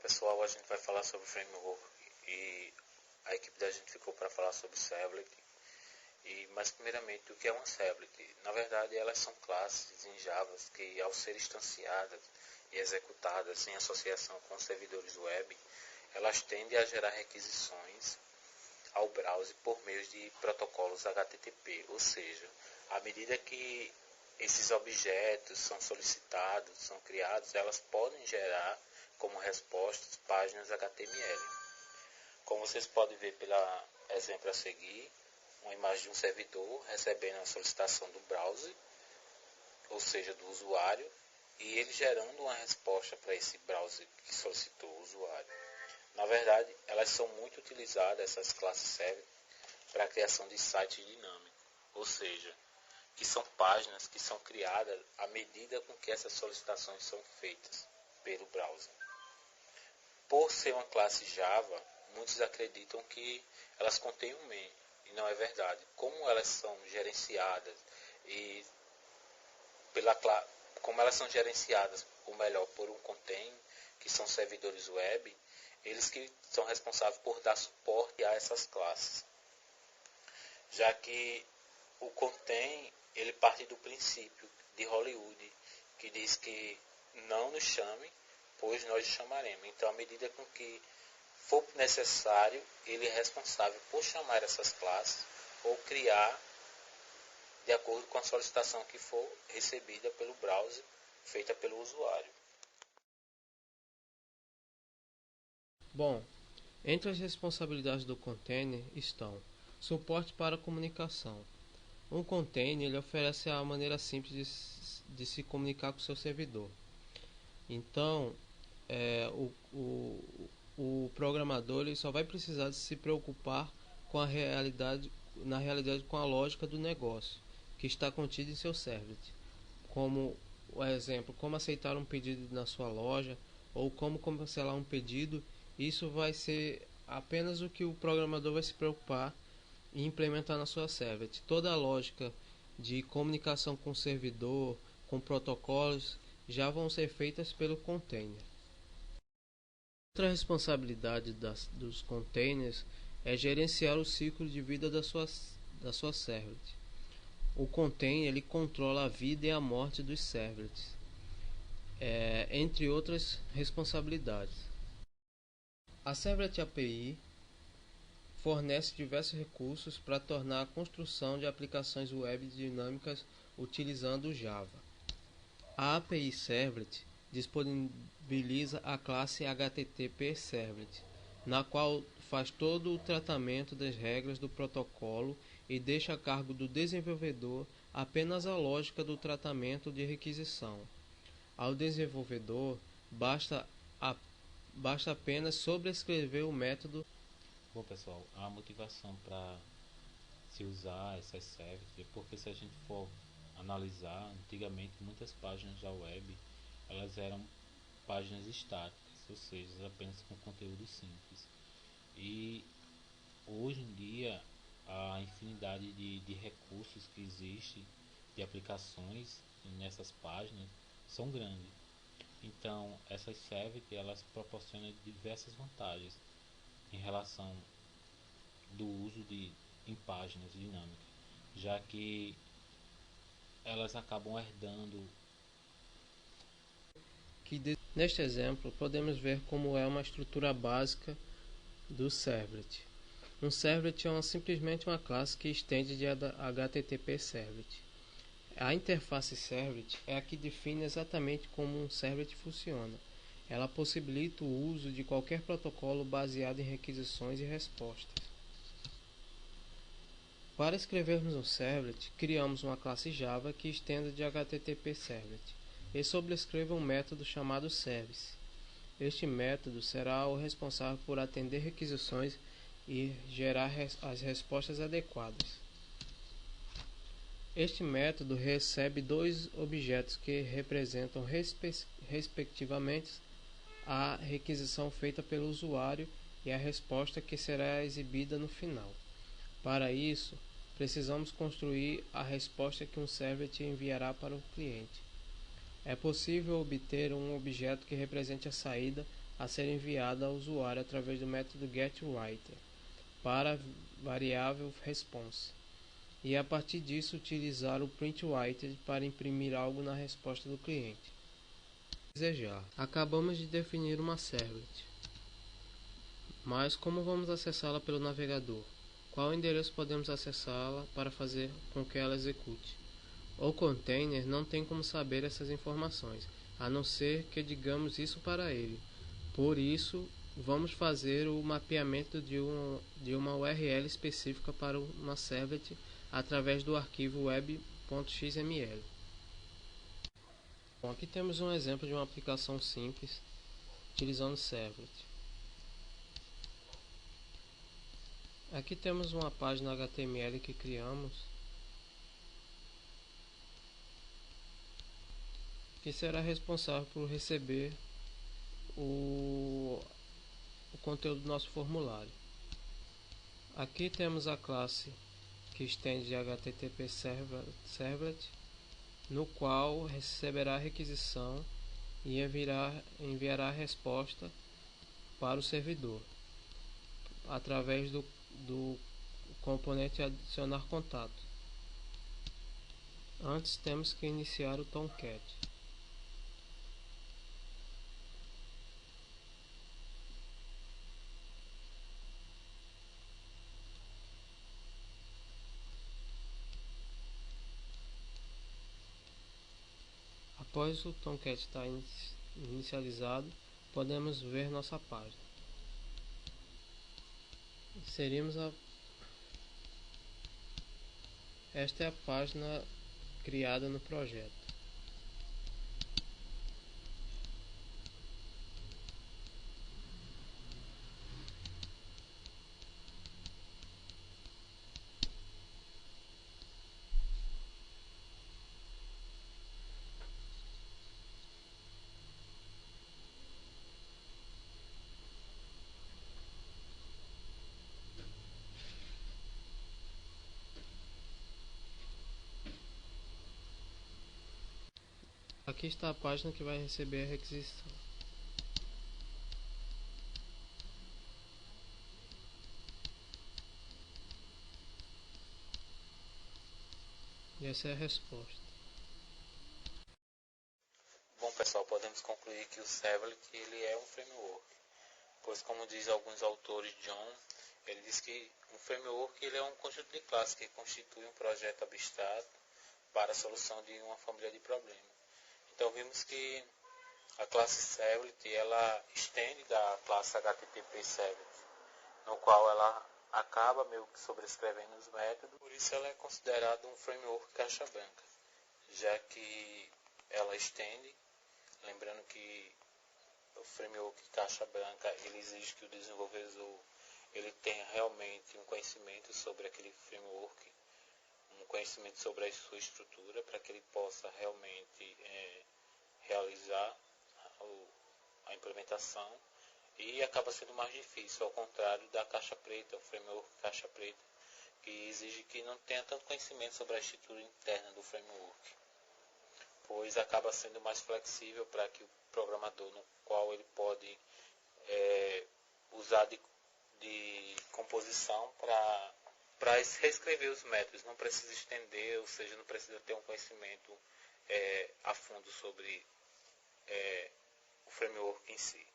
pessoal, a gente vai falar sobre framework e a equipe da gente ficou para falar sobre servlet. Mas primeiramente, o que é uma servlet? Na verdade, elas são classes em Java que, ao ser instanciadas e executadas em associação com servidores web, elas tendem a gerar requisições ao browser por meio de protocolos HTTP, ou seja, à medida que esses objetos são solicitados, são criados, elas podem gerar como respostas páginas HTML. Como vocês podem ver pelo exemplo a seguir, uma imagem de um servidor recebendo a solicitação do browser, ou seja, do usuário, e ele gerando uma resposta para esse browser que solicitou o usuário. Na verdade, elas são muito utilizadas, essas classes servlet, para a criação de sites dinâmicos, ou seja, que são páginas que são criadas à medida com que essas solicitações são feitas pelo browser. Por ser uma classe Java, muitos acreditam que elas contêm um main, e não é verdade. Como elas são gerenciadas como elas são gerenciadas, ou melhor, por um contain, que são servidores web, eles que são responsáveis por dar suporte a essas classes. Já que o contain, ele parte do princípio de Hollywood, que diz que não nos chame, pois nós chamaremos. Então, à medida com que for necessário, ele é responsável por chamar essas classes ou criar de acordo com a solicitação que for recebida pelo browser, feita pelo usuário. Bom, entre as responsabilidades do container estão suporte para comunicação. Um container ele oferece a maneira simples de se comunicar com seu servidor. Então, o programador ele só vai precisar de se preocupar com a realidade, com a lógica do negócio que está contida em seu servlet, como o exemplo, como aceitar um pedido na sua loja ou como cancelar um pedido. Isso vai ser apenas o que o programador vai se preocupar em implementar na sua servlet. Toda a lógica de comunicação com o servidor, com protocolos, já vão ser feitas pelo container. Outra responsabilidade dos containers é gerenciar o ciclo de vida da sua servlet. O container ele controla a vida e a morte dos servlets, entre outras responsabilidades. A Servlet API fornece diversos recursos para tornar a construção de aplicações web dinâmicas utilizando o Java. A API Servlet disponibiliza a classe HTTP Servlet, na qual faz todo o tratamento das regras do protocolo e deixa a cargo do desenvolvedor apenas a lógica do tratamento de requisição. Ao desenvolvedor basta apenas sobrescrever o método. Bom, pessoal, a motivação para se usar essas servlets é porque, se a gente for analisar, antigamente muitas páginas da web elas eram páginas estáticas, ou seja, apenas com conteúdo simples. E hoje em dia a infinidade de recursos que existe, de aplicações nessas páginas, são grandes. Então essas servlets elas proporcionam diversas vantagens em relação do uso em páginas dinâmicas, já que elas acabam herdando. Neste exemplo, podemos ver como é uma estrutura básica do servlet. Um servlet é simplesmente uma classe que estende de HTTP servlet. A interface servlet é a que define exatamente como um servlet funciona. Ela possibilita o uso de qualquer protocolo baseado em requisições e respostas. Para escrevermos um servlet, criamos uma classe Java que estenda de HTTP servlet e sobrescreva um método chamado service. Este método será o responsável por atender requisições e gerar as respostas adequadas. Este método recebe dois objetos que representam respectivamente a requisição feita pelo usuário e a resposta que será exibida no final. Para isso, precisamos construir a resposta que um servlet enviará para o cliente. É possível obter um objeto que represente a saída a ser enviada ao usuário através do método getWriter para a variável response, e a partir disso utilizar o printWriter para imprimir algo na resposta do cliente. Desejar. Acabamos de definir uma servlet, mas como vamos acessá-la pelo navegador? Qual endereço podemos acessá-la para fazer com que ela execute? O container não tem como saber essas informações, a não ser que digamos isso para ele. Por isso, vamos fazer o mapeamento de uma URL específica para uma servlet através do arquivo web.xml. Bom, aqui temos um exemplo de uma aplicação simples utilizando servlet. Aqui temos uma página HTML que criamos, que será responsável por receber o conteúdo do nosso formulário. Aqui temos a classe que estende de HTTP Servlet, no qual receberá a requisição e enviará a resposta para o servidor através do componente adicionar contato. Antes temos que iniciar o Tomcat. Após o Tomcat estar inicializado, podemos ver nossa página. Esta é a página criada no projeto. Aqui está a página que vai receber a requisição. E essa é a resposta. Bom, pessoal, podemos concluir que o Servlet ele é um framework, pois, como diz alguns autores, John, ele diz que um framework ele é um conjunto de classes que constitui um projeto abstrato para a solução de uma família de problemas. Então, vimos que a classe Servlet ela estende da classe HTTP Servlet, no qual ela acaba meio que sobrescrevendo os métodos, por isso ela é considerada um framework caixa branca, já que ela estende, lembrando que o framework caixa branca ele exige que o desenvolvedor ele tenha realmente um conhecimento sobre aquele framework, um conhecimento sobre a sua estrutura, para que ele possa realmente realizar a implementação, e acaba sendo mais difícil, ao contrário da caixa preta, o framework caixa preta, que exige que não tenha tanto conhecimento sobre a estrutura interna do framework, pois acaba sendo mais flexível para que o programador, no qual ele pode usar de composição para reescrever os métodos, não precisa estender, ou seja, não precisa ter um conhecimento a fundo sobre o framework em si.